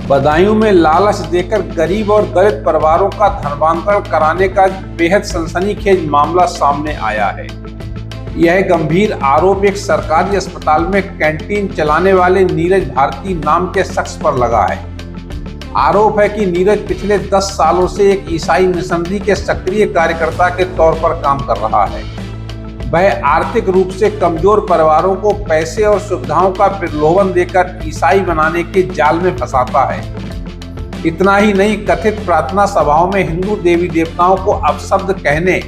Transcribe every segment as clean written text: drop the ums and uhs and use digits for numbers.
बदायूं में लालच देकर गरीब और दलित परिवारों का धर्मांतरण कराने का बेहद सनसनीखेज मामला सामने आया है। यह गंभीर आरोप एक सरकारी अस्पताल में कैंटीन चलाने वाले नीरज भारती नाम के शख्स पर लगा है। आरोप है कि नीरज पिछले 10 सालों से एक ईसाई मिशनरी के सक्रिय कार्यकर्ता के तौर पर काम कर रहा है। वह आर्थिक रूप से कमजोर परिवारों को पैसे और सुविधाओं का प्रलोभन देकर ईसाई बनाने के जाल में फंसाता है। इतना ही नहीं, कथित प्रार्थना सभाओं में हिंदू देवी देवताओं को अपशब्द कहने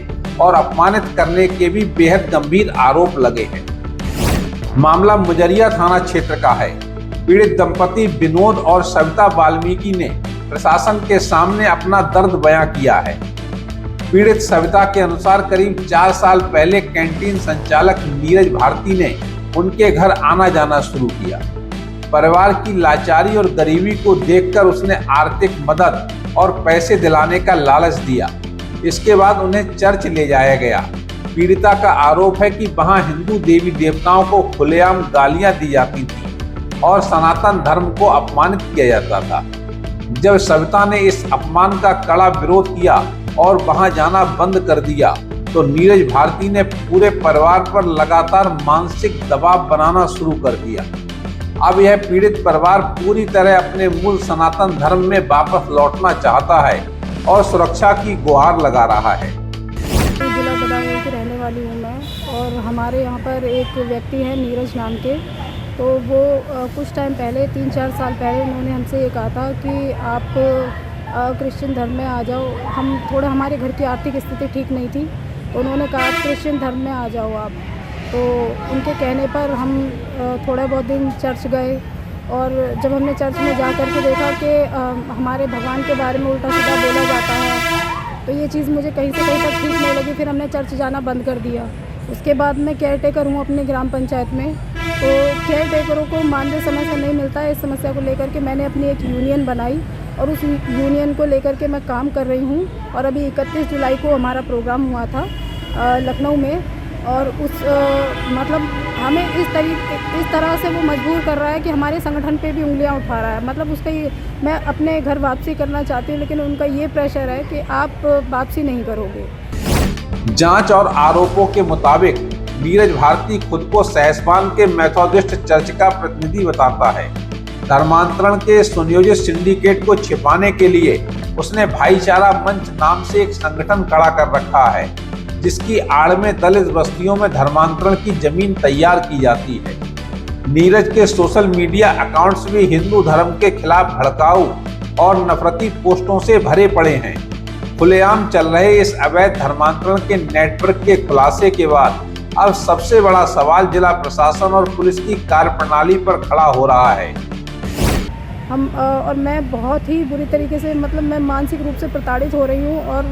और अपमानित करने के भी बेहद गंभीर आरोप लगे हैं। मामला मुजरिया थाना क्षेत्र का है। पीड़ित दंपति विनोद और सविता वाल्मीकि ने प्रशासन के सामने अपना दर्द बयां किया है। पीड़ित सविता के अनुसार करीब 4 साल पहले कैंटीन संचालक नीरज भारती ने उनके घर आना जाना शुरू किया। परिवार की लाचारी और गरीबी को देखकर उसने आर्थिक मदद और पैसे दिलाने का लालच दिया। इसके बाद उन्हें चर्च ले जाया गया। पीड़िता का आरोप है कि वहां हिंदू देवी देवताओं को खुलेआम गालियां दी जाती थी और सनातन धर्म को अपमानित किया जाता था। जब सविता ने इस अपमान का कड़ा विरोध किया और वहां जाना बंद कर दिया तो नीरज भारती ने पूरे परिवार पर लगातार मानसिक दबाव बनाना शुरू कर दिया। अब यह पीड़ित परिवार पूरी तरह अपने मूल सनातन धर्म में वापस लौटना चाहता है और सुरक्षा की गुहार लगा रहा है। जिला बदायूं की रहने वाली हूँ मैं, और हमारे यहाँ पर एक व्यक्ति है नीरज नाम के। तो वो कुछ टाइम पहले 3-4 साल पहले उन्होंने हमसे ये कहा था कि आप क्रिश्चियन धर्म में आ जाओ। हम थोड़ा, हमारे घर की आर्थिक स्थिति ठीक नहीं थी, तो उन्होंने कहा क्रिश्चियन धर्म में आ जाओ आप। तो उनके कहने पर हम थोड़ा बहुत दिन चर्च गए, और जब हमने चर्च में जा कर के देखा कि हमारे भगवान के बारे में उल्टा सीधा बोला जाता है, तो ये चीज़ मुझे कहीं से कहीं तक ठीक नहीं लगी। फिर हमने चर्च जाना बंद कर दिया। उसके बाद मैं केयर टेकर हूँ अपनी ग्राम पंचायत में, तो केयर टेकरों को मानदेय समय से नहीं मिलता है। इस समस्या को लेकर के मैंने अपनी एक यूनियन बनाई और उस यूनियन को लेकर के मैं काम कर रही हूँ। और अभी 31 जुलाई को हमारा प्रोग्राम हुआ था लखनऊ में, और उस मतलब हमें इस तरह से वो मजबूर कर रहा है कि हमारे संगठन पे भी उंगलियां उठा रहा है। मतलब उसका ये, मैं अपने घर वापसी करना चाहती हूँ, लेकिन उनका ये प्रेशर है कि आप वापसी नहीं करोगे। जांच और आरोपों के मुताबिक नीरज भारती खुद को सहसवान के मेथोडिस्ट चर्च का प्रतिनिधि बताता है। धर्मांतरण के सुनियोजित सिंडिकेट को छिपाने के लिए उसने भाईचारा मंच नाम से एक संगठन खड़ा कर रखा है, जिसकी आड़ में दलित बस्तियों में धर्मांतरण की जमीन तैयार की जाती है। नीरज के सोशल मीडिया अकाउंट्स भी हिंदू धर्म के खिलाफ भड़काऊ और नफरती पोस्टों से भरे पड़े हैं। खुलेआम चल रहे इस अवैध धर्मांतरण के नेटवर्क के खुलासे के बाद अब सबसे बड़ा सवाल जिला प्रशासन और पुलिस की कार्यप्रणाली पर खड़ा हो रहा है। हम और मैं बहुत ही बुरी तरीके से, मतलब मैं मानसिक रूप से प्रताड़ित हो रही हूँ। और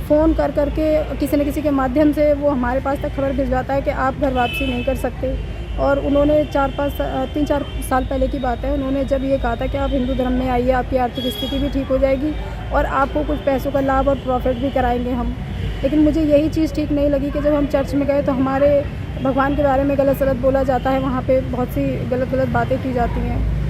फ़ोन कर करके किसी न किसी के माध्यम से वो हमारे पास तक खबर भिजवाता है कि आप घर वापसी नहीं कर सकते। और उन्होंने 3-4 साल पहले की बात है, उन्होंने जब ये कहा था कि आप हिंदू धर्म में आइए, आपकी आर्थिक स्थिति भी ठीक हो जाएगी और आपको कुछ पैसों का लाभ और प्रॉफिट भी कराएंगे हम। लेकिन मुझे यही चीज़ ठीक नहीं लगी कि जब हम चर्च में गए तो हमारे भगवान के बारे में गलत सलत बोला जाता है, वहाँ पे बहुत सी गलत बातें की जाती हैं।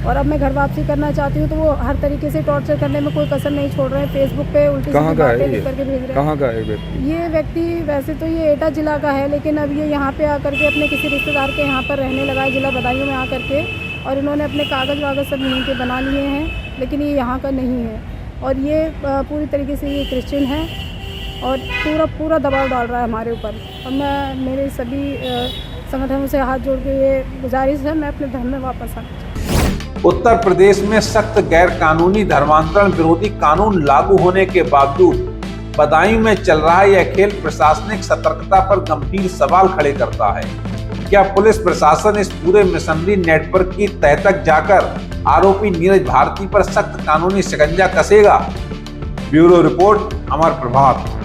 और अब मैं घर वापसी करना चाहती हूँ तो वो हर तरीके से टॉर्चर करने में कोई कसर नहीं छोड़ रहे हैं। फेसबुक पे उल्टी सीधी बातें लिख करके भेज रहे हैं। कहाँ का है व्यक्ति? ये व्यक्ति वैसे तो ये एटा जिला का है, लेकिन अब ये यहाँ पे आकर के अपने किसी रिश्तेदार के यहाँ पर रहने लगा है, जिला बदायूं में आकर के। और इन्होंने अपने कागज़ वागज़ सब यहीं के बना लिए हैं, लेकिन ये यहाँ का नहीं है। और ये पूरी तरीके से ये क्रिश्चियन है और पूरा दबाव डाल रहा है हमारे ऊपर। और मैं मेरे सभी संगठनों से हाथ जोड़ के ये गुजारिश है, मैं अपने धर्म में वापस आना। उत्तर प्रदेश में सख्त गैर कानूनी धर्मांतरण विरोधी कानून लागू होने के बावजूद बदायूं में चल रहा यह खेल प्रशासनिक सतर्कता पर गंभीर सवाल खड़े करता है। क्या पुलिस प्रशासन इस पूरे मिशनरी नेटवर्क की तह तक जाकर आरोपी नीरज भारती पर सख्त कानूनी शिकंजा कसेगा? ब्यूरो रिपोर्ट, अमर प्रभात।